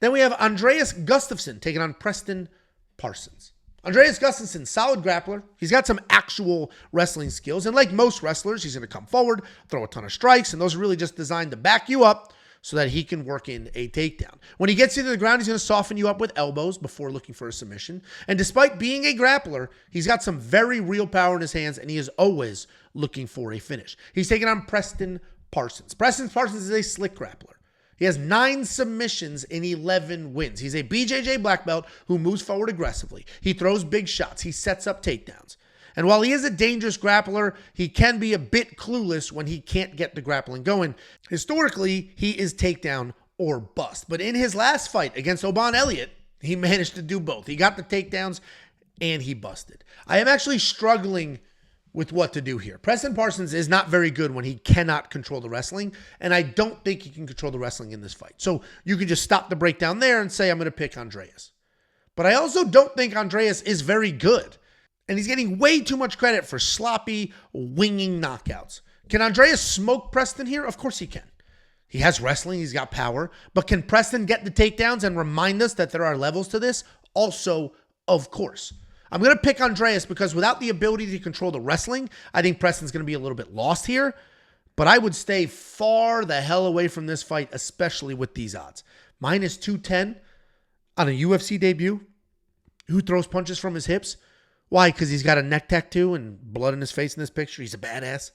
Then we have Andreas Gustafsson taking on Preston Parsons. Andreas Gustafsson, solid grappler. He's got some actual wrestling skills. And like most wrestlers, he's going to come forward, throw a ton of strikes, and those are really just designed to back you up so that he can work in a takedown. When he gets you to the ground, he's going to soften you up with elbows before looking for a submission. And despite being a grappler, he's got some very real power in his hands, and he is always looking for a finish. He's taking on Preston Parsons. Preston Parsons is a slick grappler. He has 9 submissions in 11 wins. He's a BJJ black belt who moves forward aggressively. He throws big shots. He sets up takedowns. And while he is a dangerous grappler, he can be a bit clueless when he can't get the grappling going. Historically, he is takedown or bust. But in his last fight against Oban Elliott, he managed to do both. He got the takedowns and he busted. I am actually struggling with what to do here. Preston Parsons is not very good when he cannot control the wrestling, and I don't think he can control the wrestling in this fight. So you can just stop the breakdown there and say, I'm going to pick Andreas. But I also don't think Andreas is very good, and he's getting way too much credit for sloppy, winging knockouts. Can Andreas smoke Preston here? Of course he can. He has wrestling, he's got power, but can Preston get the takedowns and remind us that there are levels to this? Also, of course. I'm going to pick Andreas because without the ability to control the wrestling, I think Preston's going to be a little bit lost here. But I would stay far the hell away from this fight, especially with these odds. Minus 210 on a UFC debut. Who throws punches from his hips? Why? Because he's got a neck tattoo and blood in his face in this picture. He's a badass.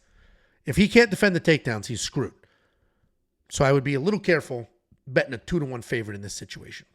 If he can't defend the takedowns, he's screwed. So I would be a little careful betting a 2-1 favorite in this situation.